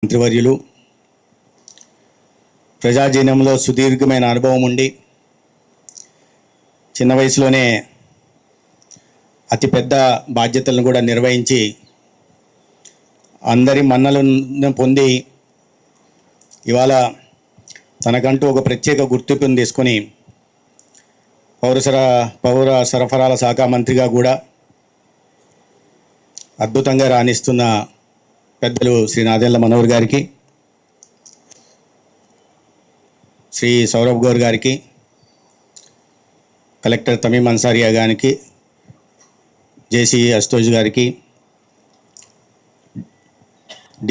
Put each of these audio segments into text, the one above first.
మంత్రివర్యులు, ప్రజాజీవనంలో సుదీర్ఘమైన అనుభవం ఉండి చిన్న వయసులోనే అతిపెద్ద బాధ్యతలను కూడా నిర్వహించి అందరి మన్నలను పొంది ఇవాళ తనకంటూ ఒక ప్రత్యేక గుర్తింపును తీసుకొని పౌర సరఫరాల శాఖ మంత్రిగా కూడా అద్భుతంగా రాణిస్తున్న పెద్దలు శ్రీ నాదెళ్ల మనోహర్ గారికి, శ్రీ సౌరభ్ గౌర్ గారికి, కలెక్టర్ తమీమ్ అన్సారియా గారికి, జేసీ అస్తోజ్ గారికి,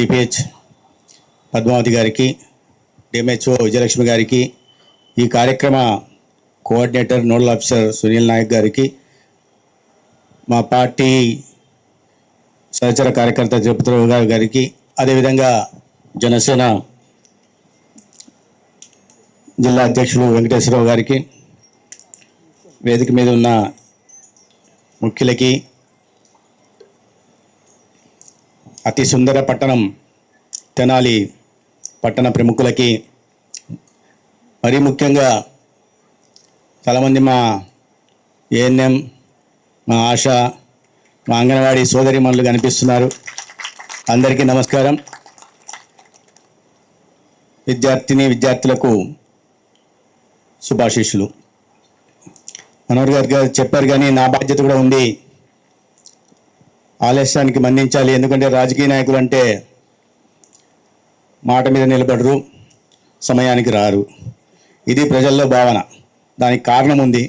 డిపిహెచ్ పద్మావతి గారికి, డిఎంహెచ్ఓ విజయలక్ష్మి గారికి, ఈ కార్యక్రమ coordinator nodal officer Sunil Nayak గారికి, మా పార్టీ సహచర కార్యకర్త తిరుపతిరావు గారికి, అదేవిధంగా జనసేన జిల్లా అధ్యక్షులు వెంకటేశ్వరరావు గారికి, వేదిక మీద ఉన్న ముఖ్యులకి, అతి సుందర పట్టణం తెనాలి పట్టణ ప్రముఖులకి, మరీ ముఖ్యంగా చాలామంది మా ఏఎన్ఎం, మా ఆశా, మా అంగన్వాడీ సోదరిమణులు కనిపిస్తున్నారు. అందరికీ నమస్కారం. విద్యార్థులకు శుభాశీస్సులు. మనోహర్ గారు చెప్పారు, కానీ నా బాధ్యత కూడా ఉంది. ఆలస్యానికి మన్నించాలి, ఎందుకంటే రాజకీయ నాయకులు అంటే మాట మీద నిలబడరు, సమయానికి రారు. ఇది ప్రజల్లో భావన. దానికి కారణం ఉంది.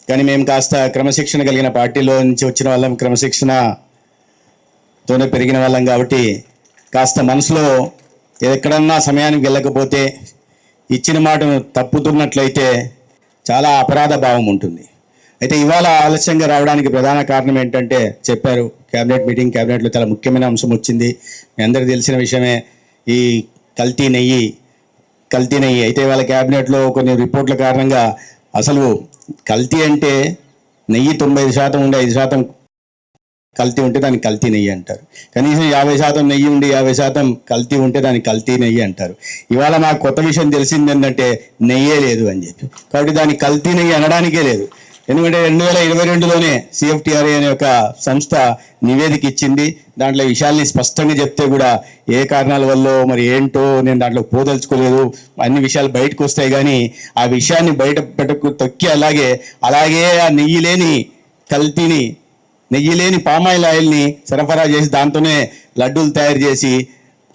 కానీ మేము కాస్త క్రమశిక్షణ కలిగిన పార్టీలో నుంచి వచ్చిన వాళ్ళం, క్రమశిక్షణతోనే పెరిగిన వాళ్ళం కాబట్టి కాస్త మనసులో ఎక్కడన్నా సమయానికి వెళ్ళకపోతే, ఇచ్చిన మాటను తప్పుతున్నట్లయితే చాలా అపరాధ భావం ఉంటుంది. అయితే ఇవాళ ఆలస్యంగా రావడానికి ప్రధాన కారణం ఏంటంటే చెప్పారు, క్యాబినెట్లో చాలా ముఖ్యమైన అంశం వచ్చింది. మీ అందరికీ తెలిసిన విషయమే, ఈ కల్తీ నెయ్యి అయితే ఇవాళ క్యాబినెట్లో కొన్ని రిపోర్ట్ల కారణంగా అసలు కల్తీ అంటే నెయ్యి 95% ఉండి 5% కల్తీ ఉంటే దాన్ని కల్తీ నెయ్యి అంటారు. కనీసం 50% నెయ్యి ఉండి 50% కల్తీ ఉంటే దాన్ని కల్తీ నెయ్యి అంటారు. ఇవాళ నాకు కొత్త విషయం తెలిసింది ఏంటంటే నెయ్యే లేదు అని చెప్పి. కాబట్టి దాన్ని కల్తీ నెయ్యి అనడానికే లేదు. ఎందుకంటే 2022లోనే CFTRI అనే ఒక సంస్థ నివేదిక ఇచ్చింది. దాంట్లో విషయాల్ని స్పష్టంగా చెప్తే కూడా ఏ కారణాల వల్ల మరి ఏంటో నేను దాంట్లో పోదలుచుకోలేదు. అన్ని విషయాలు బయటకు వస్తాయి, కానీ ఆ విషయాన్ని బయట తొక్కి అలాగే ఆ నెయ్యి లేని పామాయిల్ ఆయిల్ని సరఫరా చేసి దాంతోనే లడ్డూలు తయారు చేసి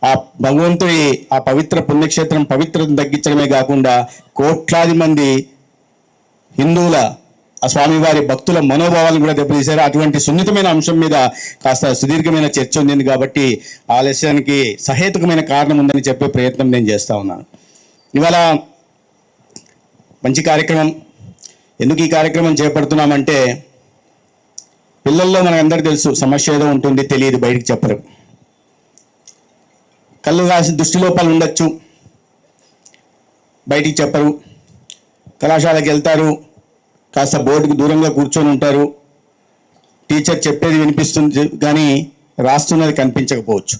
ఆ భగవంతుడి ఆ పవిత్ర పుణ్యక్షేత్రం పవిత్రతను తగ్గించడమే కాకుండా కోట్లాది మంది హిందువుల ఆ స్వామివారి భక్తుల మనోభావాలను కూడా దెబ్బతీశారు. అటువంటి సున్నితమైన అంశం మీద కాస్త సుదీర్ఘమైన చర్చ ఉంది కాబట్టి ఆలస్యానికి సహేతుకమైన కారణం ఉందని చెప్పే ప్రయత్నం నేను చేస్తూ ఉన్నాను. ఇవాళ మంచి కార్యక్రమం. ఎందుకు ఈ కార్యక్రమం చేపడుతున్నామంటే, పిల్లల్లో మనకందరికీ తెలుసు సమస్య ఏదో ఉంటుంది, తెలియదు, బయటికి చెప్పరు. కళ్ళు రాసి దృష్టి లోపాలు ఉండొచ్చు, బయటికి చెప్పరు. కళాశాలకు వెళ్తారు, కాస్త బోర్డుకు దూరంగా కూర్చొని ఉంటారు. టీచర్ చెప్పేది వినిపిస్తుంది, కానీ రాస్తున్నది కనిపించకపోవచ్చు.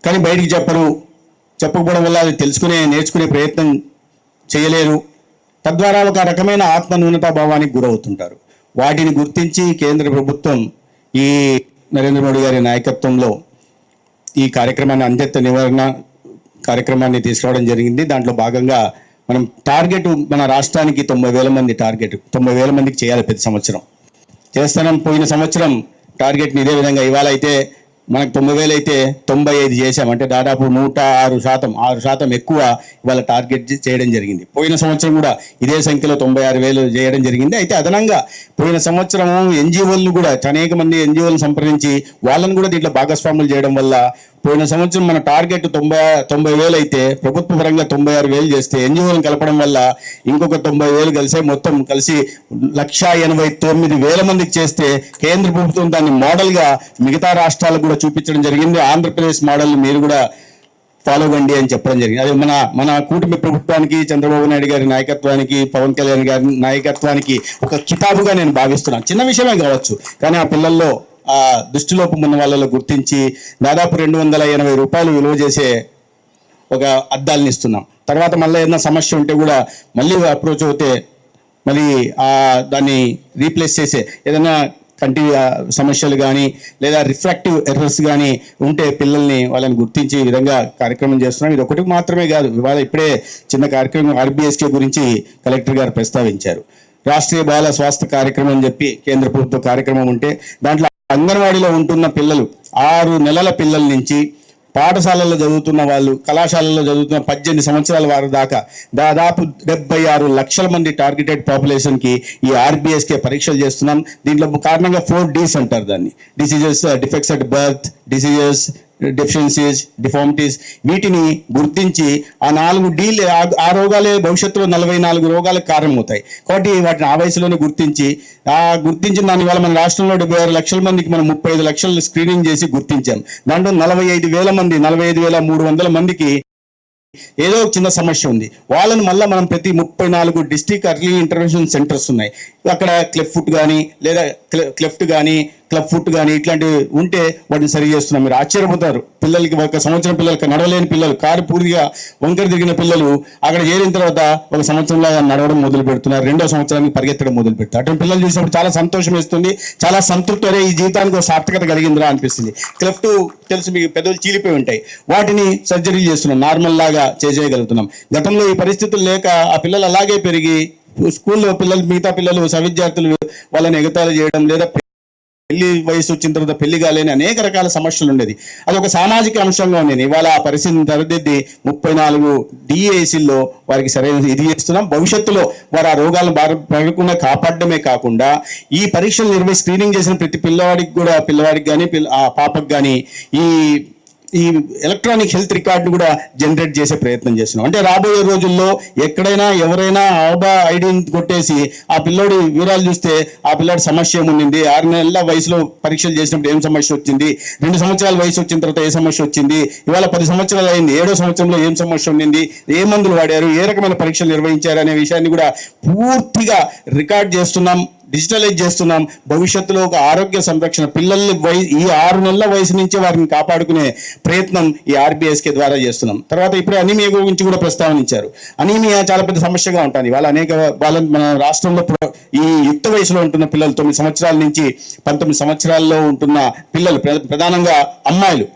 కానీ బయటికి చెప్పరు. చెప్పకపోవడం వల్ల అది నేర్చుకునే ప్రయత్నం చేయలేరు. తద్వారా ఒక రకమైన ఆత్మ న్యూనతాభావానికి గురవుతుంటారు. వాటిని గుర్తించి కేంద్ర ప్రభుత్వం ఈ నరేంద్ర మోడీ గారి నాయకత్వంలో ఈ కార్యక్రమాన్ని, అంత్యత్వ నివారణ కార్యక్రమాన్ని తీసుకురావడం జరిగింది. దాంట్లో భాగంగా మనం టార్గెట్ మన రాష్ట్రానికి 90,000 మంది టార్గెట్, 90,000 మందికి చేయాలి ప్రతి సంవత్సరం. చేస్తున్నాం. పోయిన సంవత్సరం టార్గెట్ని ఇదే విధంగా, ఇవాళ అయితే మనకు 90,000 అయితే 95 చేశాం. అంటే దాదాపు 106% ఎక్కువ ఇవాళ టార్గెట్ చేయడం జరిగింది. పోయిన సంవత్సరం కూడా ఇదే సంఖ్యలో 96,000 చేయడం జరిగింది. అయితే అదనంగా పోయిన సంవత్సరం ఎన్జిఓలను కూడా అనేక మంది ఎన్జిఓలను సంప్రదించి వాళ్ళని కూడా దీంట్లో భాగస్వాములు చేయడం వల్ల పోయిన సంవత్సరం మన టార్గెట్ 90,000 అయితే ప్రభుత్వ పరంగా 96,000 చేస్తే ఎన్జిఓలను కలపడం వల్ల ఇంకొక 90,000 కలిసి మొత్తం కలిసి 189,000 మందికి చేస్తే కేంద్ర ప్రభుత్వం దాన్ని మోడల్గా మిగతా రాష్ట్రాలకు కూడా చూపించడం జరిగింది. ఆంధ్రప్రదేశ్ మోడల్ మీరు కూడా ఫాలో కండి అని చెప్పడం జరిగింది. అది మన కూటమి ప్రభుత్వానికి, చంద్రబాబు నాయుడు గారి నాయకత్వానికి, పవన్ కళ్యాణ్ గారి నాయకత్వానికి ఒక కితాబుగా నేను భావిస్తున్నాను. చిన్న విషయమే కావచ్చు, కానీ ఆ పిల్లల్లో ఆ దృష్టిలోపం ఉన్న వాళ్ళలో గుర్తించి దాదాపు 280 రూపాయలు విలువ చేసే ఒక అద్దాలని ఇస్తున్నాం. తర్వాత మళ్ళీ ఏదైనా సమస్య ఉంటే కూడా మళ్ళీ అప్రోచ్ అవుతే మళ్ళీ దాన్ని రీప్లేస్ చేసే ఏదైనా కంటి సమస్యలు కానీ లేదా రిఫ్రాక్టివ్ ఎర్రర్స్ కానీ ఉంటే పిల్లల్ని వాళ్ళని గుర్తించి ఈ విధంగా కార్యక్రమం చేస్తున్నాం. ఇది ఒకటి మాత్రమే కాదు, ఇవాళ ఇప్పుడే చిన్న కార్యక్రమం ఆర్బీఎస్కే గురించి కలెక్టర్ గారు ప్రస్తావించారు. రాష్ట్రీయ బాల స్వాస్థ్య కార్యక్రమం అని చెప్పి కేంద్ర ప్రభుత్వ కార్యక్రమం ఉంటే దాంట్లో అంగన్వాడీలో ఉంటున్న పిల్లలు 6 నెలల పిల్లల నుంచి పాఠశాలల్లో చదువుతున్న వాళ్ళు, కళాశాలల్లో చదువుతున్న 18 సంవత్సరాల వారి దాకా దాదాపు 76 లక్షల మంది టార్గెటెడ్ పాపులేషన్కి ఈ ఆర్బీఎస్కే పరీక్షలు చేస్తున్నాం. దీంట్లో కారణంగా 4 Ds అంటారు దాన్ని. Diseases, defects at birth, diseases, deficiencies, deformities, వీటిని గుర్తించి ఆ 4 Dలు ఆ రోగాలే భవిష్యత్తులో 44 రోగాలకు కారణమవుతాయి. కాబట్టి వాటిని ఆ వయసులోనే గుర్తించిన దాని వల్ల మన రాష్ట్రంలో 76 లక్షల మందికి మనం 35 లక్షలు స్క్రీనింగ్ చేసి గుర్తించాం. దాంట్లో 45,300 మందికి ఏదో ఒక చిన్న సమస్య ఉంది. వాళ్ళని మళ్ళీ మనం ప్రతి 34 డిస్ట్రిక్ట్ ఎర్లీ ఇంటర్వెన్షన్ సెంటర్స్ ఉన్నాయి. అక్కడ క్లెఫ్ట్ కానీ లేదా క్లెఫ్ట్ కానీ క్లబ్ ఫుట్ కానీ ఇట్లాంటివి ఉంటే వాటిని సరి చేస్తున్నాం. మీరు ఆశ్చర్యపోతారు, పిల్లలకి 1 సంవత్సరం పిల్లలకి నడవలేని పిల్లలు, కారు పూర్తిగా వంకర తిరిగిన పిల్లలు అక్కడ చేరిన తర్వాత 1 సంవత్సరంలో నడవడం మొదలు పెడుతున్నారు, 2వ సంవత్సరానికి పరిగెత్తడం మొదలు పెడతారు. అటువంటి పిల్లలు చూసినప్పుడు చాలా సంతోషం వేస్తుంది, చాలా సంతృప్తి, అరే ఈ జీవితానికి ఒక సార్థకత కలిగిందిరా అనిపిస్తుంది. క్లెఫ్ట్ తెలుసు మీకు, పెదవులు చీలిపోయి ఉంటాయి, వాటిని సర్జరీ చేస్తున్నాం, నార్మల్ లాగా చేయగలుగుతున్నాం. గతంలో ఈ పరిస్థితులు లేక ఆ పిల్లలు అలాగే పెరిగి స్కూల్లో మిగతా పిల్లలు విద్యార్థులు వాళ్ళని ఎగతాళి చేయడం లేదా పెళ్లి వయసు వచ్చిన తర్వాత పెళ్లి కాలేని అనేక రకాల సమస్యలు ఉండేది. అది ఒక సామాజిక అంశంగా ఉండేది. ఇవాళ ఆ పరిస్థితిని తరదిద్ది 34 DACల్లో వారికి సరైన ఇది చేస్తున్నాం. భవిష్యత్తులో వారు ఆ రోగాలను పడకుండా కాపాడడమే కాకుండా ఈ పరీక్షలు స్క్రీనింగ్ చేసిన ప్రతి పిల్లవాడికి కానీ ఆ పాపకు కానీ ఈ ఎలక్ట్రానిక్ హెల్త్ రికార్డును కూడా జనరేట్ చేసే ప్రయత్నం చేస్తున్నాం. అంటే రాబోయే రోజుల్లో ఎక్కడైనా ఎవరైనా ఐడిని కొట్టేసి ఆ పిల్లోడి వివరాలు చూస్తే ఆ పిల్లోడి సమస్య ఏముంది, 6 నెలల వయసులో పరీక్షలు చేసినప్పుడు ఏం సమస్య వచ్చింది, 2 సంవత్సరాల వయసు వచ్చిన తర్వాత ఏ సమస్య వచ్చింది, ఇవాళ 10 సంవత్సరాలు అయింది, 7వ సంవత్సరంలో ఏం సమస్య ఉండింది, ఏ మందులు వాడారు, ఏ రకమైన పరీక్షలు నిర్వహించారు అనే విషయాన్ని కూడా పూర్తిగా రికార్డ్ చేస్తున్నాం, డిజిటలైజ్ చేస్తున్నాం. భవిష్యత్తులో ఒక ఆరోగ్య సంరక్షణ పిల్లల్ని ఈ 6 నెలల వయసు నుంచే వారిని కాపాడుకునే ప్రయత్నం ఈ ఆర్బీఎస్కే ద్వారా చేస్తున్నాం. తర్వాత ఇప్పుడు అనీమియా గురించి కూడా ప్రస్తావనించారు. అనీమియా చాలా పెద్ద సమస్యగా ఉంటుంది. మన రాష్ట్రంలో ఈ యుక్త వయసులో ఉంటున్న పిల్లలు 9 సంవత్సరాల నుంచి 19 సంవత్సరాల్లో ఉంటున్న పిల్లలు, ప్రధానంగా అమ్మాయిలు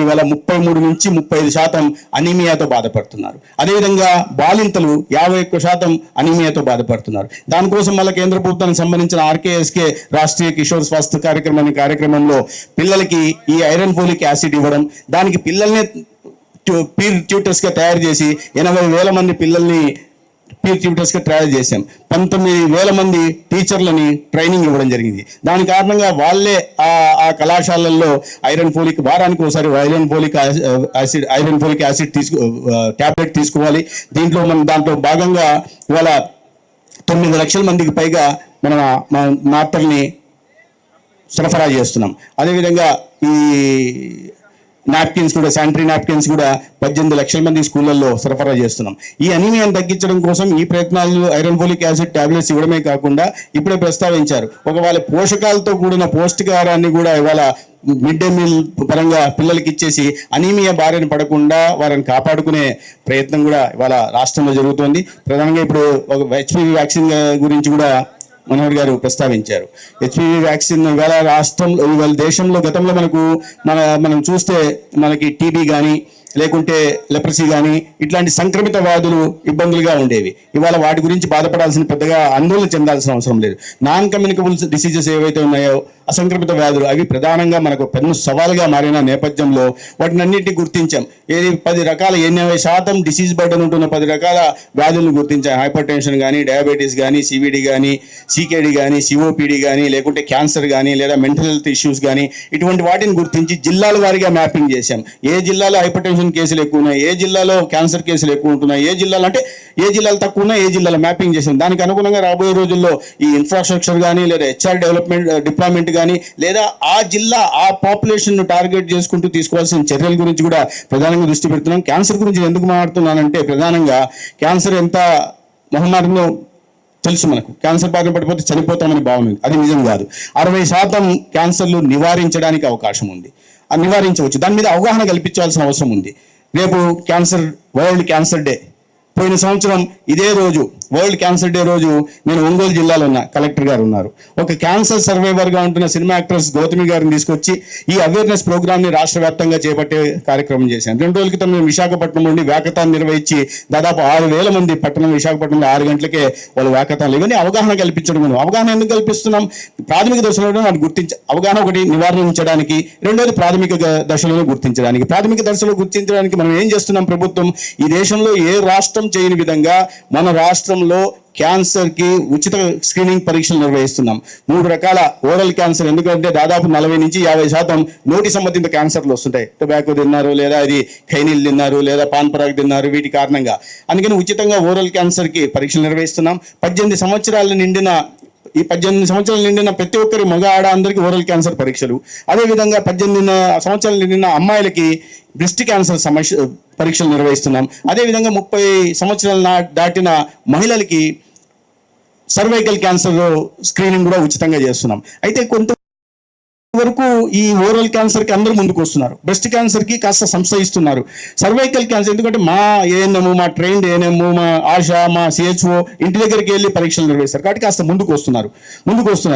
ఇవాళ 33 నుంచి 35% అనీమియాతో బాధపడుతున్నారు. అదేవిధంగా బాలింతలు 51% అనీమియాతో బాధపడుతున్నారు. దానికోసం మళ్ళీ కేంద్ర ప్రభుత్వానికి సంబంధించిన RKSK రాష్ట్రీయ కిషోర్ స్వాస్థ్య కార్యక్రమంలో పిల్లలకి ఈ ఐరన్ ఫోలిక్ యాసిడ్ ఇవ్వడం, దానికి పిల్లల్ని పీర్ ట్యూటర్స్గా తయారు చేసి 80,000 మంది పిల్లల్ని పీర్ ట్యూటర్స్గా ట్రయల్ చేశాం. 19,000 మంది టీచర్లని ట్రైనింగ్ ఇవ్వడం జరిగింది. దాని కారణంగా వాళ్ళే ఆ కళాశాలల్లో వారానికి ఒకసారి ఐరన్ ఫోలిక్ యాసిడ్ ట్యాబ్లెట్ తీసుకోవాలి. దాంట్లో భాగంగా ఇవాళ 9 లక్షల మందికి పైగా మన మాత్రల్ని సరఫరా చేస్తున్నాం. అదేవిధంగా ఈ నాప్కిన్స్ కూడా, శానిటరీ నాప్కిన్స్ కూడా 18 లక్షల మంది స్కూళ్ళల్లో సరఫరా చేస్తున్నాం. ఈ అనీమియాను తగ్గించడం కోసం ఈ ప్రయత్నాలు ఐరన్ ఫోలిక్ యాసిడ్ టాబ్లెట్స్ ఇవ్వడమే కాకుండా ఇప్పుడే ప్రస్తావించారు, ఒకవేళ పోషకాలతో కూడిన పౌష్టికాహారాన్ని కూడా ఇవాళ మిడ్ డే మీల్ పరంగా పిల్లలకి ఇచ్చేసి అనీమియా బారిన పడకుండా వారిని కాపాడుకునే ప్రయత్నం కూడా ఇవాళ రాష్ట్రంలో జరుగుతోంది. ప్రధానంగా ఇప్పుడు ఒక HPV వ్యాక్సిన్ గురించి కూడా మనోహర్ గారు ప్రస్తావించారు. HPV వ్యాక్సిన్ ఇవాళ దేశంలో గతంలో మనం చూస్తే మనకి టీబీ కానీ లేకుంటే లెప్రసీ కానీ ఇట్లాంటి సంక్రమిత వ్యాధులు ఇబ్బందులుగా ఉండేవి. ఇవాళ వాటి గురించి పెద్దగా ఆందోళన చెందాల్సిన అవసరం లేదు. నాన్ కమ్యూనికబుల్ డిసీజెస్ ఏవైతే ఉన్నాయో, అసంక్రమిత వ్యాధులు, అవి ప్రధానంగా మనకు పెద్ద సవాలుగా మారిన నేపథ్యంలో వాటిని అన్నింటినీ గుర్తించాం. 10 రకాల 80% డిసీజ్ బర్డన్ ఉంటున్న 10 రకాల వ్యాధులను గుర్తించాం. హైపర్ టెన్షన్ కానీ, డయాబెటీస్ కానీ, CVD కానీ, CKD కానీ, COPD కానీ, లేకుంటే క్యాన్సర్ కానీ, లేదా మెంటల్ హెల్త్ ఇష్యూస్ కానీ, ఇటువంటి వాటిని గుర్తించి జిల్లాల వారీగా మ్యాపింగ్ చేశాం. ఏ జిల్లాలో హైపర్ టెన్షన్ కేసులు ఎక్కువ ఉన్నాయి, ఏ జిల్లాలో క్యాన్సర్ కేసులు ఎక్కువ ఉంటున్నాయి, ఏ జిల్లాలో తక్కువ ఉన్నాయి, ఏ జిల్లాలో మ్యాపింగ్ చేసాం. దానికి అనుగుణంగా రాబోయే రోజుల్లో ఈ ఇన్ఫ్రాస్ట్రక్చర్ కానీ, లేదా HR డిప్లాయ్మెంట్ కానీ, లేదా ఆ జిల్లా ఆ పాపులేషన్ టార్గెట్ చేసుకుంటూ తీసుకోవాల్సిన చర్యల గురించి కూడా ప్రధానంగా దృష్టి పెడుతున్నాం. క్యాన్సర్ గురించి ఎందుకు మాట్లాడుతున్నానంటే, ప్రధానంగా క్యాన్సర్ ఎంత మహమ్మారిలో తెలుసు మనకు క్యాన్సర్ బారిన పడిపోతే చనిపోతామని భావన ఉంది. అది నిజం కాదు. 60% క్యాన్సర్లు నివారించడానికి అవకాశం ఉంది. అది నివారించవచ్చు. దాని మీద అవగాహన కల్పించాల్సిన అవసరం ఉంది. రేపు వరల్డ్ క్యాన్సర్ డే. పోయిన సంవత్సరం ఇదే రోజు వరల్డ్ క్యాన్సర్ డే రోజు నేను ఒంగోలు జిల్లాలో ఉన్న కలెక్టర్ గారు ఉన్నారు. ఒక క్యాన్సర్ సర్వైవర్గా ఉంటున్న సినిమా యాక్ట్రెస్ గౌతమి గారిని తీసుకొచ్చి ఈ అవేర్నెస్ ప్రోగ్రామ్ని రాష్ట్ర వ్యాప్తంగా చేపట్టే కార్యక్రమం చేశాను. 2 రోజుల క్రితం నేను విశాఖపట్నం నుండి వ్యాకతాన్ని నిర్వహించి దాదాపు 6,000 మంది విశాఖపట్నంలో 6 గంటలకే వాళ్ళు వ్యాకతాలు ఇవన్నీ అవగాహన కల్పించడం. అవగాహన ఎందుకు కల్పిస్తున్నాం? ప్రాథమిక దశలో వాటిని అవగాహన ఒకటి నివారించడానికి, రెండోది ప్రాథమిక దశలో గుర్తించడానికి. ప్రాథమిక దశలో గుర్తించడానికి మనం ఏం చేస్తున్నాం? ప్రభుత్వం ఈ దేశంలో ఏ రాష్ట్రం చేయని విధంగా మన రాష్ట్రంలో క్యాన్సర్ కి ఉచిత స్క్రీనింగ్ పరీక్షలు నిర్వహిస్తున్నాం. 3 రకాల ఓరల్ క్యాన్సర్, ఎందుకంటే దాదాపు 40 నుంచి 50% నోటి సంబంధిత క్యాన్సర్లు వస్తుంటాయి. టొబాకో తిన్నారు, లేదా అది ఖైనీలు తిన్నారు, లేదా పాన్ పరాగ్ తిన్నారు, వీటి కారణంగా. అందుకని ఉచితంగా ఓరల్ క్యాన్సర్ కి పరీక్షలు నిర్వహిస్తున్నాం. 18 సంవత్సరాలు నిండిన ప్రతి ఒక్కరి మగ ఆడ అందరికీ ఓరల్ క్యాన్సర్ పరీక్షలు. అదేవిధంగా 18 సంవత్సరాలు నిండిన అమ్మాయిలకి బ్రెస్ట్ క్యాన్సర్ పరీక్షలు నిర్వహిస్తున్నాం. అదేవిధంగా 30 సంవత్సరాలు దాటిన మహిళలకి సర్వైకల్ క్యాన్సర్ స్క్రీనింగ్ కూడా ఉచితంగా చేస్తున్నాం. అయితే కొంతవరకు ఈ ఓరల్ క్యాన్సర్కి అందరూ ముందుకు వస్తున్నారు. బ్రెస్ట్ క్యాన్సర్కి కాస్త సంశయిస్తున్నారు. సర్వైకల్ క్యాన్సర్ ఎందుకంటే మా ఏఎన్ఎం, మా ట్రైన్డ్ ఏఎన్ఎం, మా ఆశా, మా సిహెచ్ఓ ఇంటి దగ్గరికి వెళ్ళి పరీక్షలు నిర్వహిస్తారు కాబట్టి కాస్త ముందుకు వస్తున్నారు.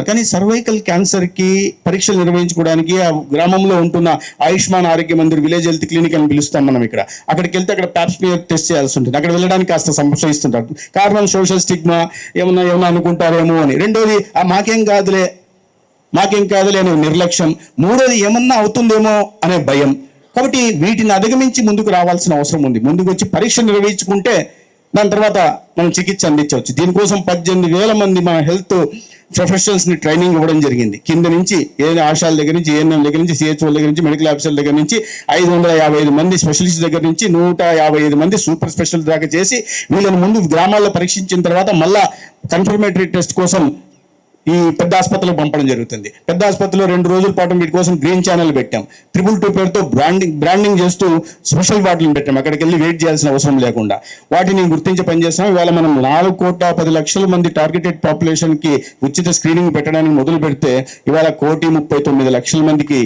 కానీ సర్వైకల్ క్యాన్సర్కి పరీక్షలు నిర్వహించుకోవడానికి ఆ గ్రామంలో ఉంటున్న ఆయుష్మాన్ ఆరోగ్య మందిర్ విలేజ్ హెల్త్ క్లినిక్ అని పిలుస్తాం మనం. అక్కడికి వెళ్తే అక్కడ ప్యాప్స్మియర్ టెస్ట్ చేయాల్సి ఉంటుంది. అక్కడ వెళ్ళడానికి కాస్త సంశయిస్తుంటారు. కారణం సోషల్ స్టిగ్మా, ఏమన్నా అనుకుంటారేమో అని. రెండోది మాకేం కాదులే అనే నిర్లక్ష్యం. మూడోది ఏమన్నా అవుతుందేమో అనే భయం. కాబట్టి వీటిని అధిగమించి ముందుకు రావాల్సిన అవసరం ఉంది. ముందుకు వచ్చి పరీక్ష నిర్వహించుకుంటే దాని తర్వాత మనం చికిత్స అందించవచ్చు. దీనికోసం 18,000 మంది మన హెల్త్ ప్రొఫెషనల్స్ని ట్రైనింగ్ ఇవ్వడం జరిగింది. కింద నుంచి ఆశాల దగ్గర నుంచి, ఏఎన్ఎం దగ్గర నుంచి, సిహెచ్ఓ దగ్గర నుంచి, మెడికల్ ఆఫీసర్ల దగ్గర నుంచి 555 మంది స్పెషలిస్ట్ దగ్గర నుంచి 155 మంది సూపర్ స్పెషలిస్ట్ దాకా చేసి వీళ్ళని ముందు గ్రామాల్లో పరీక్షించిన తర్వాత మళ్ళా కన్ఫర్మేటరీ టెస్ట్ కోసం ఈ పెద్ద ఆసుపత్రులకు పంపడం జరుగుతుంది. పెద్ద ఆసుపత్రిలో 2 రోజుల పాటు వీటి కోసం గ్రీన్ ఛానల్ పెట్టాం. 222 పేరుతో బ్రాండింగ్ చేస్తూ స్పెషల్ వార్డులను పెట్టాం. అక్కడికి వెళ్ళి వెయిట్ చేయాల్సిన అవసరం లేకుండా వాటిని గుర్తించి పనిచేస్తాం. ఇవాళ మనం 4,10,00,000 మంది టార్గెటెడ్ పాపులేషన్కి ఉచిత స్క్రీనింగ్ పెట్టడానికి మొదలు పెడితే ఇవాళ 1,39,00,000 మందికి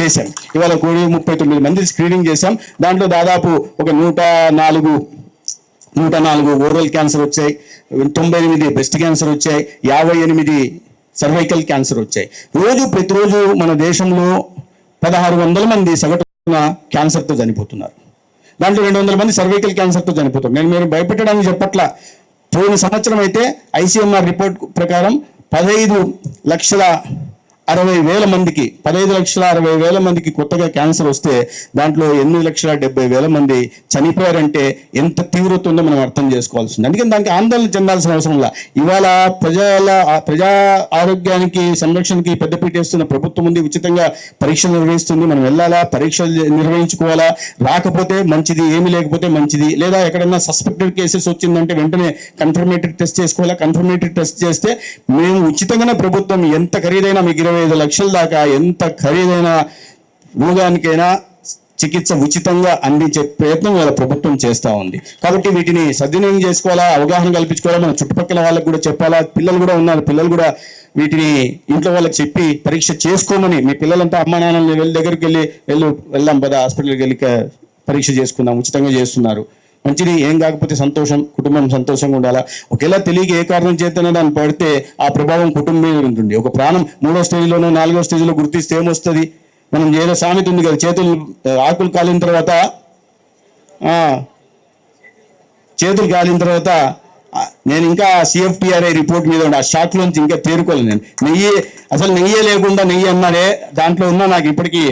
చేసాం. ఇవాళ 1,39 మంది స్క్రీనింగ్ చేశాం. దాంట్లో దాదాపు ఒక 104 ఓరల్ క్యాన్సర్ వచ్చాయి, 98 బ్రెస్ట్ క్యాన్సర్ వచ్చాయి, 58 సర్వైకల్ క్యాన్సర్ వచ్చాయి. ప్రతిరోజు మన దేశంలో 1,600 మంది సగటున క్యాన్సర్తో చనిపోతున్నారు. దాంట్లో 200 మంది సర్వైకల్ క్యాన్సర్తో చనిపోతున్నారు. నేను భయపెట్టడానికి చెప్పట్లా. పోయిన సంవత్సరం అయితే ICMR రిపోర్ట్ ప్రకారం 15,60,000 మందికి కొత్తగా క్యాన్సర్ వస్తే దాంట్లో 8,70,000 మంది చనిపోయారంటే ఎంత తీవ్రత ఉందో మనం అర్థం చేసుకోవాల్సింది. అందుకని దానికి ఆందోళన చెందాల్సిన అవసరం లేదు. ఇవాళ ప్రజా ఆరోగ్యానికి సంరక్షణకి పెద్దపీట వేస్తున్న ప్రభుత్వం ఉంది. ఉచితంగా పరీక్షలు నిర్వహిస్తుంది. మనం వెళ్ళాలా, పరీక్షలు నిర్వహించుకోవాలా, రాకపోతే మంచిది, ఏమి లేకపోతే మంచిది. లేదా ఎక్కడన్నా సస్పెక్టెడ్ కేసెస్ వచ్చిందంటే వెంటనే కన్ఫర్మేటరీ టెస్ట్ చేసుకోవాలా. కన్ఫర్మేటరీ టెస్ట్ చేస్తే మేము ఉచితంగానే ప్రభుత్వం ఎంత ఖరీదైనా మీకు 25 లక్షల దాకా ఎంత ఖరీదైన రోగానికైనా చికిత్స ఉచితంగా అందించే ప్రయత్నం వాళ్ళ ప్రభుత్వం చేస్తూ ఉంది. కాబట్టి వీటిని సద్వినియోగం చేసుకోవాలా, అవగాహన కల్పించుకోవాలా, మన చుట్టుపక్కల వాళ్ళకి కూడా చెప్పాలా. పిల్లలు కూడా ఉన్నారు, పిల్లలు కూడా వీటిని ఇంట్లో వాళ్ళకి చెప్పి పరీక్ష చేసుకోమని. మీ పిల్లలంతా అమ్మా నాన్నలు దగ్గరికి వెళ్దాం పద హాస్పిటల్కి వెళ్ళి పరీక్ష చేసుకుందాం, ఉచితంగా చేస్తున్నారు. మంచిది, ఏం కాకపోతే సంతోషం, కుటుంబం సంతోషంగా ఉండాలా. ఒకేలా తెలియక ఏ కారణం చేతనే దాన్ని పడితే ఆ ప్రభావం కుటుంబం మీద ఉంటుంది. ఒక ప్రాణం 3వ స్టేజ్లోనో 4వ స్టేజ్లో గుర్తిస్తే ఏమొస్తుంది? మనం ఏదో సామెత ఉంది కదా, ఆకులు కాలిన తర్వాత చేతులు కాలిన తర్వాత నేను ఇంకా CFTRI రిపోర్ట్ మీద ఆ షాక్లోంచి ఇంకా తేరుకోలేదు. నేను నెయ్యి లేకుండా నెయ్యి అన్నాడే దాంట్లో ఉన్నా నాకు ఇప్పటికీ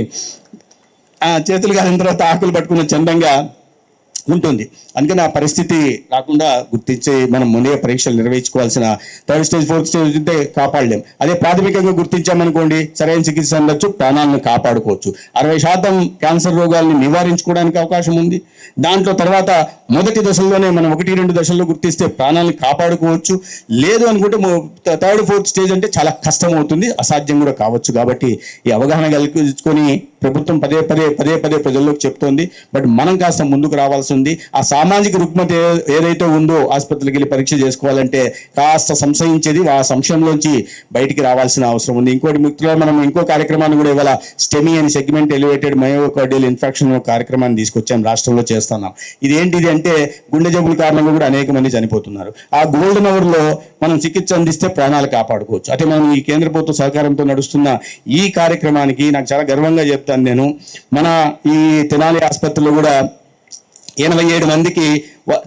చేతులు కాలిన తర్వాత ఆకులు పట్టుకున్న చందంగా ఉంటుంది. అందుకని ఆ పరిస్థితి రాకుండా గుర్తించి మనం ముందే పరీక్షలు నిర్వహించుకోవాల్సిన 3rd స్టేజ్ 4th స్టేజ్ ఉంటే కాపాడలేం. అదే ప్రాథమికంగా గుర్తించామనుకోండి, సరైన చికిత్స అందొచ్చు, ప్రాణాలను కాపాడుకోవచ్చు. 60% క్యాన్సర్ రోగాల్ని నివారించుకోవడానికి అవకాశం ఉంది. దాంట్లో తర్వాత మొదటి దశల్లోనే మనం 1-2 దశల్లో గుర్తిస్తే ప్రాణాలను కాపాడుకోవచ్చు. లేదు అనుకుంటే 3rd 4th స్టేజ్ అంటే చాలా కష్టం అవుతుంది, అసాధ్యం కూడా కావచ్చు. కాబట్టి ఈ అవగాహన కల్పించుకొని ప్రభుత్వం పదే పదే ప్రజల్లోకి చెప్తోంది. బట్ మనం కాస్త ముందుకు రావాల్సి ఉంది. ఆ సామాజిక రుగ్మత ఏదైతే ఉందో ఆసుపత్రికి వెళ్ళి పరీక్ష చేసుకోవాలంటే కాస్త సంశయించేది, ఆ సంశయంలోంచి బయటికి రావాల్సిన అవసరం ఉంది. ఇంకోటి మిత్రులు, మనం ఇంకో కార్యక్రమాన్ని కూడా ఇవాళ స్టెమీ అని సెగ్మెంట్ ఎలివేటెడ్ మయోకార్డియల్ ఇన్ఫెక్షన్ కార్యక్రమాన్ని తీసుకొచ్చాం, రాష్ట్రంలో చేస్తున్నాం. ఇదేంటిది అంటే గుండె జబ్బుల కారణంగా కూడా అనేక మంది చనిపోతున్నారు. ఆ గోల్డెన్ అవర్ లో మనం చికిత్స అందిస్తే ప్రాణాలు కాపాడుకోవచ్చు. అంటే మనం ఈ కేంద్ర ప్రభుత్వ సహకారంతో నడుస్తున్న ఈ కార్యక్రమానికి నాకు చాలా గర్వంగా చెప్తాను నేను. మన ఈ తెనాలి ఆసుపత్రిలో కూడా 87 మందికి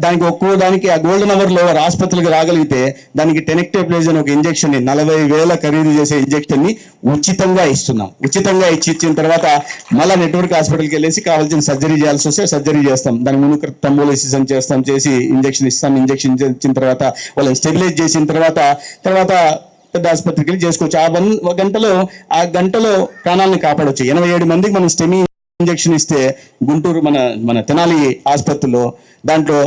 దానికి ఒక్కో దానికి ఆ గోల్డెన్ అవర్ లో ఆసుపత్రికి రాగలిగితే దానికి టెనెక్టోప్లేజ్ అని ఒక ఇంజెక్షన్ ని 40,000 ఖరీదు చేసే ఇంజెక్షన్ ని ఉచితంగా ఇస్తున్నాం. ఉచితంగా ఇచ్చిన తర్వాత మళ్ళీ నెట్వర్క్ హాస్పిటల్కి వెళ్ళేసి కావాల్సిన సర్జరీ చేయాల్సి వస్తే సర్జరీ చేస్తాం. దాని ముందు తంబోలిసిస్ అని చేస్తాం, చేసి ఇంజెక్షన్ ఇస్తాం. ఇంజెక్షన్ ఇచ్చిన తర్వాత వాళ్ళని స్టెబిలైజ్ చేసిన తర్వాత పెద్ద ఆసుపత్రికి వెళ్ళి చేసుకోవచ్చు. ఆ గంటలో ప్రాణాలను కాపాడవచ్చు. 87 మందికి మనం స్టెమీ ఇంజెక్షన్ ఇస్తే గుంటూరు మన తెనాలి ఆసుపత్రిలో దాంట్లో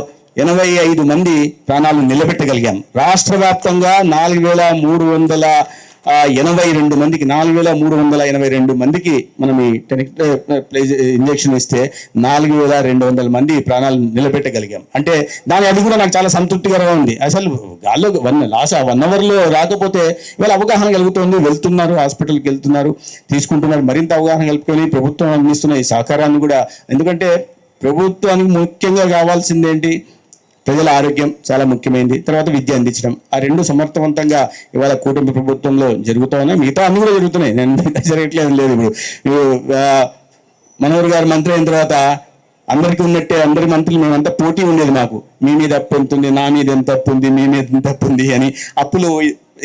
85 మంది ప్రాణాలను నిలబెట్టగలిగాం. రాష్ట్ర వ్యాప్తంగా 4,382 మందికి మనం ఈ టెనెక్టోప్లేజ్ ఇంజెక్షన్ ఇస్తే 4,200 మంది ప్రాణాలను నిలబెట్టగలిగాం. అంటే అది కూడా నాకు చాలా సంతృప్తికరంగా ఉంది. అసలు గాల్లో 1 అవర్లో రాకపోతే ఇవాళ అవగాహన కలుగుతుంది, వెళ్తున్నారు, హాస్పిటల్కి వెళ్తున్నారు, తీసుకుంటున్నారు. మరింత అవగాహన కలుపుకొని ప్రభుత్వం అందిస్తున్న ఈ సహకారాన్ని కూడా, ఎందుకంటే ప్రభుత్వానికి ముఖ్యంగా కావాల్సింది ఏంటి, ప్రజల ఆరోగ్యం చాలా ముఖ్యమైనది, తర్వాత విద్య అందించడం. ఆ రెండు సమర్థవంతంగా ఇవాళ కూటమి ప్రభుత్వంలో జరుగుతూ ఉన్నాయి. మిగతా అన్ని కూడా జరుగుతున్నాయి, నేను మిగతా జరగట్లేదు లేదు. ఇప్పుడు మనోహర్ గారు మంత్రి అయిన తర్వాత అందరికీ ఉన్నట్టే అందరి మంత్రులు మేమంతా పోటీ ఉండేది. మాకు మీ మీద అప్పు ఎంత ఉంది, నా మీద ఎంత అప్పు ఉంది, మీ మీద ఎంత అప్పు ఉంది అని అప్పులు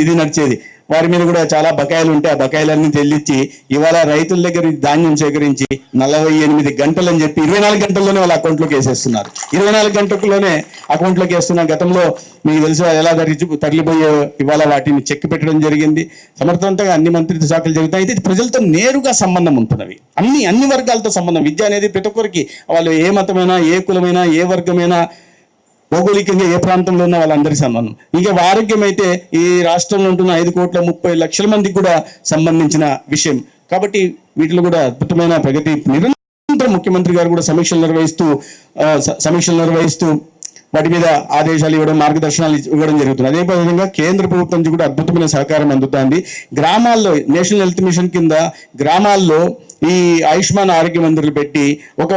ఇది నడిచేది. వారి మీద కూడా చాలా బకాయిలు ఉంటే ఆ బకాయిలన్నీ చెల్లించి ఇవాళ రైతుల దగ్గర ధాన్యం సేకరించి 48 గంటలు అని చెప్పి 24 గంటల్లోనే వాళ్ళ అకౌంట్లోకి వేసేస్తున్నారు. 24 గంటల్లోనే అకౌంట్లోకి వేస్తున్న గతంలో మీకు తెలుసు ఎలా తరలిపోయే, ఇవాళ వాటిని చెక్ పెట్టడం జరిగింది. సమర్థవంతంగా అన్ని మంత్రిత్వ శాఖలు జరుగుతాయి. అయితే ప్రజలతో నేరుగా సంబంధం ఉంటున్నవి, అన్ని వర్గాలతో సంబంధం. విద్య అనేది ప్రతి ఒక్కరికి, వాళ్ళు ఏ మతమైనా, ఏ కులమైనా, ఏ వర్గమైనా, భౌగోళికంగా ఏ ప్రాంతంలో ఉన్న వాళ్ళందరికీ సంబంధం. ఇక ఆరోగ్యం అయితే ఈ రాష్ట్రంలో ఉంటున్న 5,30,00,000 మందికి కూడా సంబంధించిన విషయం. కాబట్టి వీటిలో కూడా అద్భుతమైన ప్రగతి నిరంతరం ముఖ్యమంత్రి గారు కూడా సమీక్షలు నిర్వహిస్తూ వాటి మీద ఆదేశాలు ఇవ్వడం, మార్గదర్శనాలు ఇవ్వడం జరుగుతుంది. అదే విధంగా కేంద్ర ప్రభుత్వం నుంచి కూడా అద్భుతమైన సహకారం అందుతుంది. గ్రామాల్లో నేషనల్ హెల్త్ మిషన్ కింద గ్రామాల్లో ఈ ఆయుష్మాన్ ఆరోగ్య మందిరాలు పెట్టి ఒక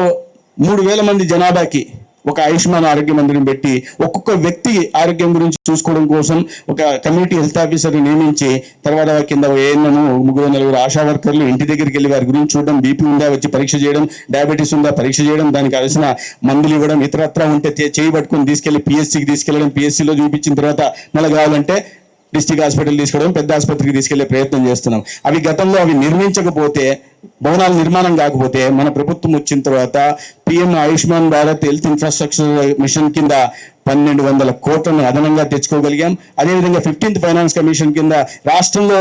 3,000 మంది జనాభాకి ఒక ఆయుష్మాన్ ఆరోగ్య మందిరం పెట్టి ఒక్కొక్క వ్యక్తి ఆరోగ్యం గురించి చూసుకోవడం కోసం ఒక కమ్యూనిటీ హెల్త్ ఆఫీసర్ని నియమించి తర్వాత కింద ఏఎన్ఎం 3-4 ఆశా వర్కర్లు ఇంటి దగ్గరికి వెళ్ళి వారి గురించి చూడడం, బీపీ ఉందా వచ్చి పరీక్ష చేయడం, డయాబెటీస్ ఉందా పరీక్ష చేయడం, దానికి కావాల్సిన మందులు ఇవ్వడం, ఇతరత్రా ఉంటే చేయి పట్టుకుని తీసుకెళ్లి పిఎస్సికి తీసుకెళ్లడం, పిఎస్సిలో చూపించిన తర్వాత మళ్ళీ కావాలంటే డిస్ట్రిక్ట్ హాస్పిటల్ తీసుకోవడం, పెద్ద ఆసుపత్రికి తీసుకెళ్లే ప్రయత్నం చేస్తున్నాం. గతంలో అవి నిర్మించకపోతే, భవనాలు నిర్మాణం కాకపోతే మన ప్రభుత్వం వచ్చిన తర్వాత PM Ayushman Bharat health infrastructure machine కింద 1,200 కోట్లను అదనంగా తెచ్చుకోగలిగాం. అదేవిధంగా 15th ఫైనాన్స్ కమిషన్ కింద రాష్ట్రంలో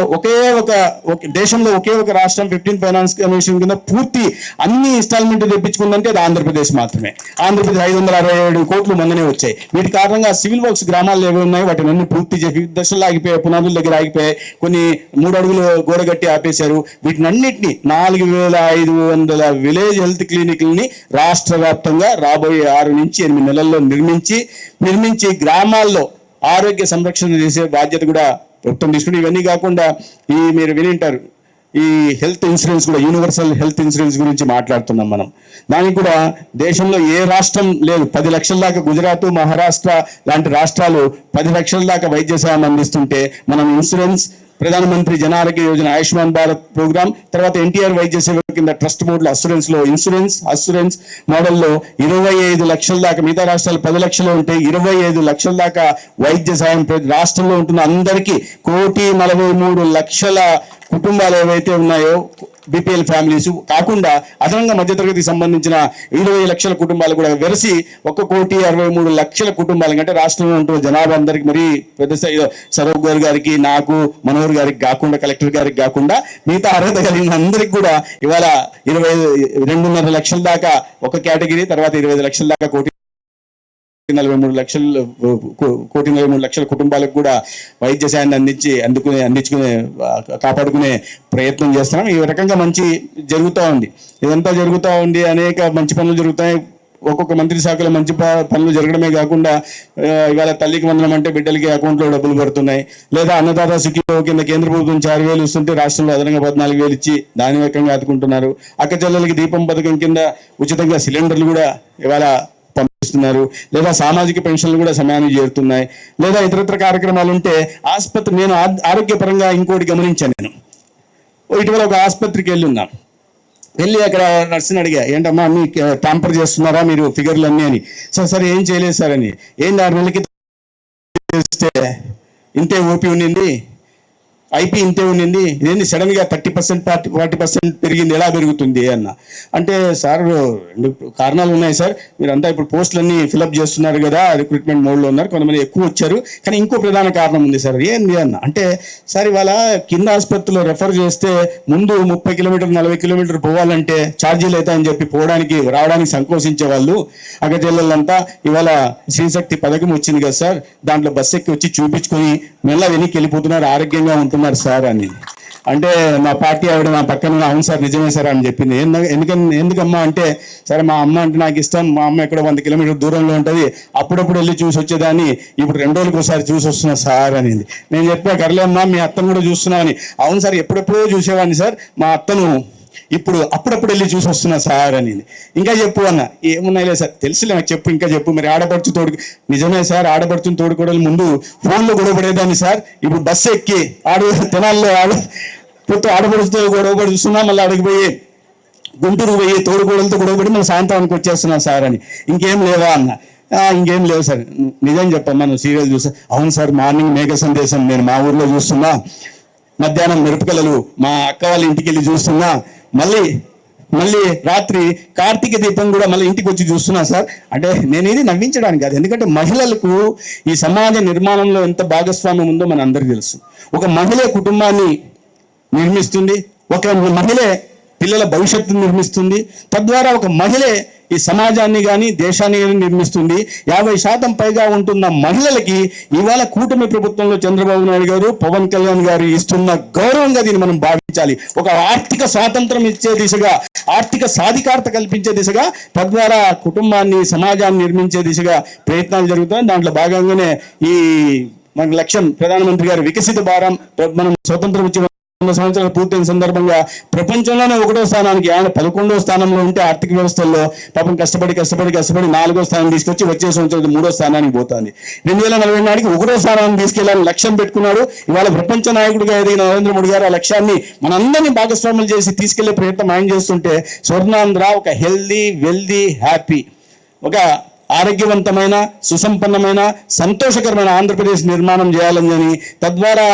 దేశంలో ఒకే ఒక రాష్ట్రం 15th ఫైనాన్స్ కమిషన్ కింద పూర్తి అన్ని ఇన్స్టాల్మెంట్ తెప్పించుకుందంటే అది ఆంధ్రప్రదేశ్ మాత్రమే. ఆంధ్రప్రదేశ్ 567 కోట్లు మొన్ననే వచ్చాయి. వీటి కారణంగా సివిల్ వర్క్స్ గ్రామాల్లో ఏవి ఉన్నాయి వాటిని అన్ని పూర్తి చేసి వివిధ దశల్లో ఆగిపోయాయి, పునాదుల దగ్గర ఆగిపోయాయి, కొన్ని 3 అడుగులు గోడ కట్టి ఆపేశారు. వీటినన్నింటినీ 4,500 విలేజ్ హెల్త్ క్లినిక్లని రాష్ట్ర వ్యాప్తంగా రాబోయే 6 నుంచి 8 నెలల్లో నిర్మించి గ్రామాల్లో ఆరోగ్య సంరక్షణ చేసే బాధ్యత కూడా ప్రభుత్వం తీసుకుంటే, ఇవన్నీ కాకుండా మీరు వినింటారు ఈ హెల్త్ ఇన్సూరెన్స్ కూడా, యూనివర్సల్ హెల్త్ ఇన్సూరెన్స్ గురించి మాట్లాడుతున్నాం మనం. దానికి కూడా దేశంలో ఏ రాష్ట్రం లేదు. 10 లక్షల దాకా గుజరాత్, మహారాష్ట్ర లాంటి రాష్ట్రాలు 10 లక్షల దాకా వైద్య సాయం అందిస్తుంటే మనం ఇన్సూరెన్స్, ప్రధానమంత్రి జన ఆరోగ్య యోజన, ఆయుష్మాన్ భారత్ ప్రోగ్రామ్, తర్వాత ఎన్టీఆర్ వైద్య సేవ కింద ట్రస్ట్ మోడ్లో అస్సూరెన్స్ మోడల్లో 25 లక్షల దాకా, మిగతా రాష్ట్రాలు 10 లక్షలు ఉంటే 25 లక్షల దాకా వైద్య సాయం రాష్ట్రంలో ఉంటున్న అందరికీ 1,43,00,000 కుటుంబాలు ఏవైతే ఉన్నాయో బీపీఎల్ ఫ్యామిలీస్ కాకుండా అదనంగా మధ్యతరగతికి సంబంధించిన 20 లక్షల కుటుంబాలు కూడా వెరసి 1,63,00,000 కుటుంబాలు, అంటే రాష్ట్రంలో ఉంటున్న జనాభా అందరికి, మరి పెద్ద స్థాయిలో సరూప్ గారికి, నాకు, మనోహర్ గారికి కాకుండా, కలెక్టర్ గారికి కాకుండా మిగతా అర్హత కలిగిన అందరికి కూడా ఇవాళ 2.5 లక్షల దాకా ఒక కేటగిరీ, తర్వాత 25 లక్షల దాకా కోటి కోటి 43 లక్షల కుటుంబాలకు కూడా వైద్య సాయాన్ని అందించుకునే కాపాడుకునే ప్రయత్నం చేస్తున్నాం. ఈ రకంగా మంచి జరుగుతూ ఉంది. ఇదంతా జరుగుతూ ఉంది, అనేక మంచి పనులు జరుగుతాయి. ఒక్కొక్క మంత్రి శాఖలో మంచి పనులు జరగడమే కాకుండా ఇవాళ తల్లికి వందనం అంటే బిడ్డలకి అకౌంట్లో డబ్బులు పడుతున్నాయి. లేదా అన్నదాత సుఖీభవ కింద కేంద్ర ప్రభుత్వం 6,000 ఇస్తుంటే రాష్ట్రంలో అదనంగా 14,000 ఇచ్చి దాని రకంగా ఆదుకుంటున్నారు. అక్క చెల్లెలకి దీపం పథకం కింద ఉచితంగా సిలిండర్లు కూడా ఇవాళ పంపిస్తున్నారు. లేదా సామాజిక పెన్షన్లు కూడా సమయానికి చేరుతున్నాయి. లేదా ఇతరత్ర కార్యక్రమాలు ఉంటే నేను ఆరోగ్యపరంగా ఇంకోటి గమనించాను. నేను ఇటీవల ఒక ఆసుపత్రికి వెళ్ళి అక్కడ నర్సుని అడిగా, ఏంటమ్మా అన్ని ట్యాంపర్ చేస్తున్నారా మీరు ఫిగర్లు అన్నీ అని. సార్ ఏం చేయలేదు సార్ అని. 6 నెలలకి చేస్తే ఇంతే ఓపీ ఉండింది, ఐపీ ఇంతే ఉండింది, ఇదేంటి సడన్గా 30% 40% పెరిగింది, ఎలా పెరుగుతుంది అన్న. అంటే సార్ 2 కారణాలు ఉన్నాయి సార్. మీరంతా ఇప్పుడు పోస్టులన్నీ ఫిలప్ చేస్తున్నారు కదా, రిక్రూట్మెంట్ మోడ్లో ఉన్నారు, కొంతమంది ఎక్కువ వచ్చారు, కానీ ఇంకో ప్రధాన కారణం ఉంది సార్. ఏంది అన్న అంటే, సార్ ఇవాళ కింద ఆసుపత్రిలో రెఫర్ చేస్తే ముందు 30 కిలోమీటర్ 40 కిలోమీటర్ పోవాలంటే ఛార్జీలు అవుతాయని చెప్పి రావడానికి సంకోచించే వాళ్ళు అక్కడ జిల్లాలంతా ఇవాళ శ్రీశక్తి పథకం వచ్చింది కదా సార్, దాంట్లో బస్సు ఎక్కి వచ్చి చూపించుకొని మెల్ల వెనక్కి వెళ్ళిపోతున్నారు, ఆరోగ్యంగా ఉంటున్నారు సార్ అని. అంటే మా పార్టీ ఆవిడ నా పక్కన, అవును సార్ నిజమే సార్ అని చెప్పింది. ఎందుకమ్మా అంటే, సరే మా అమ్మ అంటే నాకు ఇష్టం, మా అమ్మ ఎక్కడో 100 కిలోమీటర్ దూరంలో ఉంటుంది, అప్పుడప్పుడు వెళ్ళి చూసి వచ్చేదాన్ని, ఇప్పుడు 2 రోజులకు ఒకసారి చూసి వస్తున్నా సార్ అనింది. నేను చెప్పా, కర్లేమ్మా మీ అత్తను కూడా చూస్తున్నామని. అవును సార్ ఎప్పుడెప్పుడో చూసేవాడిని సార్, మా అత్తను ఇప్పుడు అప్పుడప్పుడు వెళ్ళి చూసి వస్తున్నా సార్ అనింది. ఇంకా చెప్పు అన్న. ఏమున్నాయిలే సార్, తెలుసులే నాకు చెప్పు, ఇంకా చెప్పు. మరి ఆడపడుచు నిజమే సార్, ఆడపడుచుని తోడుకోవడం ముందు ఫోన్లో గొడవపడేదాన్ని సార్, ఇప్పుడు బస్సు ఎక్కి తెనాల్లో ఆడపడుచుతో గొడవపడి చూస్తున్నా, మళ్ళీ అడిగిపోయి గుంటూరు పోయి తోడుకోవడంతో గొడవపడి మనం సాయంత్రానికి వచ్చేస్తున్నాం సార్ అని. ఇంకేం లేవా అన్న. ఇంకేం లేవు సార్, నిజం చెప్పమ్మా నువ్వు సీరియల్ చూసా. అవును సార్ మార్నింగ్ మేఘ సందేశం నేను మా ఊర్లో చూస్తున్నా, మధ్యాహ్నం మిరపకలలు మా అక్క వాళ్ళ ఇంటికి వెళ్ళి చూస్తున్నా, మళ్ళీ రాత్రి కార్తీక దీపం కూడా మళ్ళీ ఇంటికి వచ్చి చూస్తున్నా సార్. అంటే నేను ఇది నవ్వించడానికి కాదు, ఎందుకంటే మహిళలకు ఈ సమాజ నిర్మాణంలో ఎంత భాగస్వామ్యం ఉందో మన అందరికీ తెలుసు. ఒక మహిళ కుటుంబాన్ని నిర్మిస్తుంది, ఒక మహిళే పిల్లల భవిష్యత్తును నిర్మిస్తుంది, తద్వారా ఒక మహిళే ఈ సమాజాన్ని కానీ దేశాన్ని కానీ నిర్మిస్తుంది. 50% పైగా ఉంటున్న మహిళలకి ఇవాళ కూటమి ప్రభుత్వంలో చంద్రబాబు నాయుడు గారు, పవన్ కళ్యాణ్ గారు ఇస్తున్న గౌరవంగా దీన్ని మనం భావించాలి. ఒక ఆర్థిక స్వాతంత్రం ఇచ్చే దిశగా, ఆర్థిక సాధికారత కల్పించే దిశగా, తద్వారా కుటుంబాన్ని సమాజాన్ని నిర్మించే దిశగా ప్రయత్నాలు జరుగుతాయి. దాంట్లో భాగంగానే ఈ మన లక్ష్యం ప్రధానమంత్రి గారు వికసిత భారత్, మనం స్వతంత్రం ఇచ్చిన 100 సంవత్సరాలు పూర్తయిన సందర్భంగా ప్రపంచంలోనే 1వ స్థానానికి, ఆయన 11వ స్థానంలో ఉంటే ఆర్థిక వ్యవస్థల్లో పాపం కష్టపడి 4వ స్థానం తీసుకొచ్చి వచ్చే సంవత్సరం 3వ స్థానానికి పోతుంది. 2040 నాటికి 1వ స్థానాన్ని తీసుకెళ్లాలని లక్ష్యం పెట్టుకున్నాడు. ఇవాళ ప్రపంచ నాయకుడిగా ఎదిగిన నరేంద్ర మోడీ గారు ఆ లక్ష్యాన్ని మనందరినీ భాగస్వాములు చేసి తీసుకెళ్లే ప్రయత్నం ఆయన చేస్తుంటే, స్వర్ణాంధ్ర ఒక హెల్దీ వెల్దీ హ్యాపీ, ఒక ఆరోగ్యవంతమైన సుసంపన్నమైన సంతోషకరమైన ఆంధ్రప్రదేశ్ నిర్మాణం చేయాలని, తద్వారా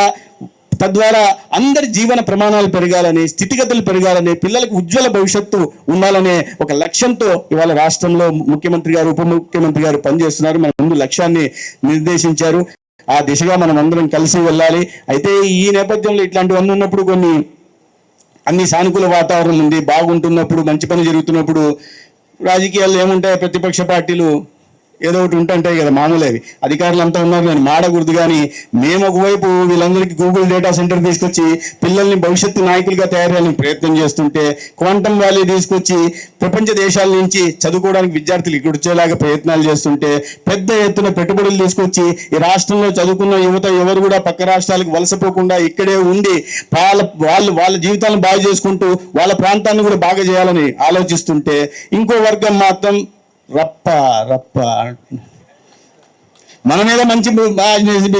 అందరి జీవన ప్రమాణాలు పెరగాలని, స్థితిగతులు పెరగాలని, పిల్లలకు ఉజ్వల భవిష్యత్తు ఉండాలనే ఒక లక్ష్యంతో ఇవాళ రాష్ట్రంలో ముఖ్యమంత్రి గారు, ఉప ముఖ్యమంత్రి గారు పనిచేస్తున్నారు. మన ముందు లక్ష్యాన్ని నిర్దేశించారు. ఆ దిశగా మనం అందరం కలిసి వెళ్ళాలి. అయితే ఈ నేపథ్యంలో ఇట్లాంటివన్నీ ఉన్నప్పుడు అన్ని సానుకూల వాతావరణం ఉంది, బాగుంటున్నప్పుడు, మంచి పని జరుగుతున్నప్పుడు రాజకీయాల్లో ఏముంటాయి, ప్రతిపక్ష పార్టీలు ఏదో ఒకటి ఉంటుంటాయి కదా, మామూలు. అవి అధికారులు అంతా ఉన్నారు, నేను మాడకూడదు. కానీ మేము ఒకవైపు వీళ్ళందరికీ గూగుల్ డేటా సెంటర్ తీసుకొచ్చి పిల్లల్ని భవిష్యత్తు నాయకులుగా తయారు చేయాలని ప్రయత్నం చేస్తుంటే, క్వాంటమ్ వ్యాలీ తీసుకొచ్చి ప్రపంచ దేశాల నుంచి చదువుకోవడానికి విద్యార్థులు ఇక్కడ వచ్చేలాగా ప్రయత్నాలు చేస్తుంటే, పెద్ద ఎత్తున పెట్టుబడులు తీసుకొచ్చి ఈ రాష్ట్రంలో చదువుకున్న యువత ఎవరు కూడా పక్క రాష్ట్రాలకు వలసపోకుండా ఇక్కడే ఉండి వాళ్ళ జీవితాలను బాగు చేసుకుంటూ వాళ్ళ ప్రాంతాన్ని కూడా బాగా చేయాలని ఆలోచిస్తుంటే, ఇంకో వర్గం మాత్రం రప్ప మన మీద మంచి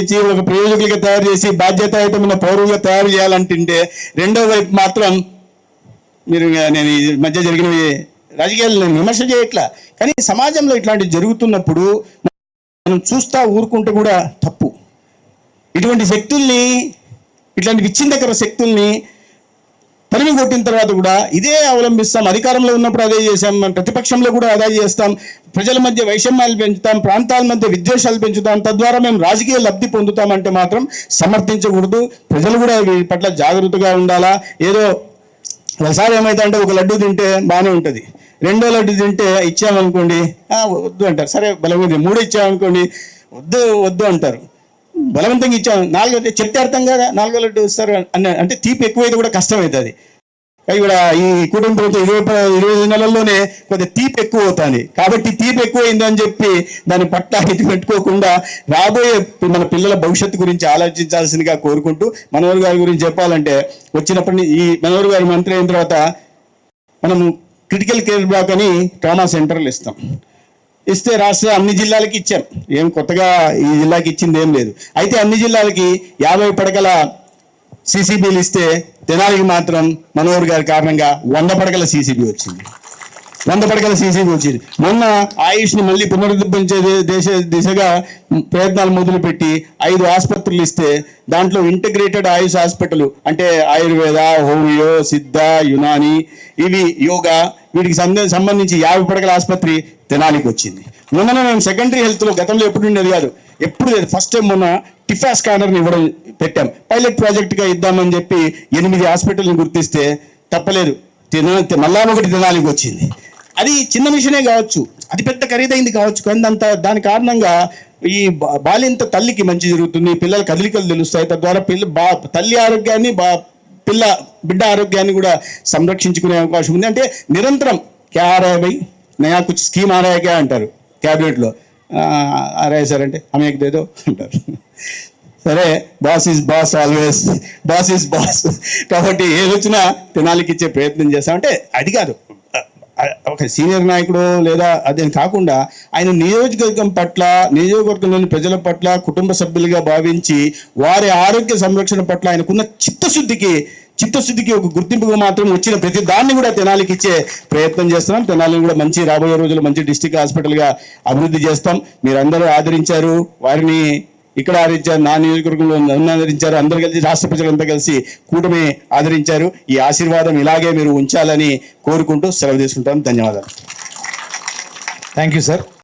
ఇచ్చి ఒక ప్రయోజకులుగా తయారు చేసి బాధ్యతాయుతమైన పౌరులుగా తయారు చేయాలంటుంటే, రెండో వైపు మాత్రం నేను ఈ మధ్య జరిగిన రాజకీయాలు నేను విమర్శ చేయట్లా, కానీ సమాజంలో ఇట్లాంటివి జరుగుతున్నప్పుడు మనం చూస్తా ఊరుకుంటే కూడా తప్పు. ఇటువంటి శక్తుల్ని, ఇట్లాంటి విచ్ఛిన్నకర శక్తుల్ని తరిమి కొట్టిన తర్వాత కూడా ఇదే అవలంబిస్తాం. అధికారంలో ఉన్నప్పుడు అదే చేసాం, మన ప్రతిపక్షంలో కూడా అదే చేస్తాం. ప్రజల మధ్య వైషమ్యాలు పెంచుతాం, ప్రాంతాల మధ్య విద్వేషాలు పెంచుతాం, తద్వారా మేము రాజకీయ లబ్ధి పొందుతామంటే మాత్రం సమర్థించకూడదు. ప్రజలు కూడా వీటి పట్ల జాగ్రత్తగా ఉండాలా. ఏదో ఒకసారి ఏమైతే అంటే ఒక లడ్డు తింటే బాగానే ఉంటుంది, రెండో లడ్డు తింటే ఇచ్చామనుకోండి వద్దు అంటారు. సరే బలవంతం 3 ఇచ్చామనుకోండి వద్దు వద్దు అంటారు. బలవంతంగా ఇచ్చాము 4 చెప్తే అర్థం కదా 4వ లడ్డు ఇస్తారు అంటే తీపి ఎక్కువైతే కూడా కష్టమవుతుంది. ఇక్కడ ఈ కుటుంబ ప్రభుత్వం 25 నెలల్లోనే కొద్దిగా తీపి ఎక్కువ అవుతుంది. కాబట్టి తీపి ఎక్కువైందని చెప్పి దాని పట్ల ఇది పెట్టుకోకుండా రాబోయే మన పిల్లల భవిష్యత్తు గురించి ఆలోచించాల్సిందిగా కోరుకుంటూ, మనోహర్ గారి గురించి చెప్పాలంటే వచ్చినప్పటి ఈ మనోహర్ గారు మంత్రి అయిన తర్వాత మనం క్రిటికల్ కేర్ బ్లాక్ అని ట్రామా సెంటర్లు ఇస్తే రాష్ట్ర అన్ని జిల్లాలకి ఇచ్చాం. ఏం కొత్తగా ఈ జిల్లాకి ఇచ్చింది ఏం లేదు. అయితే అన్ని జిల్లాలకి 50 పడకల CCBలు ఇస్తే తెనాలికి మాత్రం మనోహర్ గారి కారణంగా 100 పడకల CCB వచ్చింది. 100 పడకల CCB వచ్చింది. మొన్న ఆయుష్ని మళ్ళీ పునరుద్ధరించే దిశగా ప్రయత్నాలు మొదలుపెట్టి 5 ఆసుపత్రులు ఇస్తే దాంట్లో ఇంటిగ్రేటెడ్ ఆయుష్ హాస్పిటల్ అంటే ఆయుర్వేద, హోమియో, సిద్ధ, యునాని, ఇవి యోగా వీటికి సంబంధించి 50 పడకల ఆసుపత్రి తెనాలికి వచ్చింది. మొన్న మేము సెకండరీ హెల్త్లో గతంలో ఎప్పుడు ఉండేది కాదు, ఎప్పుడు ఫస్ట్ టైం మొన్న టిఫా స్కానర్ని ఇవ్వడం పెట్టాం. పైలట్ ప్రాజెక్ట్గా ఇద్దామని చెప్పి 8 హాస్పిటల్ని గుర్తిస్తే తప్పలేదు మళ్ళా ఒకటి తెనాలికి వచ్చింది. అది చిన్న మిషనే కావచ్చు, అది పెద్ద ఖరీదైంది కావచ్చు, కానీ దాని కారణంగా ఈ బాలింత తల్లికి మంచి జరుగుతుంది, పిల్లల కదలికలు తెలుస్తాయి. తద్వారా తల్లి ఆరోగ్యాన్ని బిడ్డ ఆరోగ్యాన్ని కూడా సంరక్షించుకునే అవకాశం ఉంది. అంటే నిరంతరం నయా కుచ్ స్కీమ్ ఆరాయగా అంటారు క్యాబినెట్లో. ఆరాయ సార్ అంటే హమేక్ దేదో అంటారు. సరే, boss is boss always, boss is boss. కాబట్టి ఏది వచ్చినా తెనాలికి ఇచ్చే ప్రయత్నం చేస్తామంటే అది కాదు ఒక సీనియర్ నాయకుడు లేదా అదేం కాకుండా ఆయన నియోజకవర్గంలోని ప్రజల పట్ల కుటుంబ సభ్యులుగా భావించి వారి ఆరోగ్య సంరక్షణ పట్ల ఆయనకున్న చిత్తశుద్ధికి ఒక గుర్తింపుగా మాత్రం వచ్చిన ప్రతి దాన్ని కూడా తెనాలికి ఇచ్చే ప్రయత్నం చేస్తున్నాం. తెనాలిని కూడా రాబోయే రోజుల్లో మంచి డిస్ట్రిక్ట్ హాస్పిటల్గా అభివృద్ధి చేస్తాం. మీరందరూ ఆదరించారు, వారిని ఇక్కడ ఆదరించారు, నా నియోజకవర్గంలో నన్ను ఆదరించారు, అందరూ కలిసి రాష్ట్ర ప్రజలంతా కలిసి కూటమి ఆదరించారు. ఈ ఆశీర్వాదం ఇలాగే మీరు ఉంచాలని కోరుకుంటూ సెలవు తీసుకుంటాం. ధన్యవాదాలు. Thank you sir.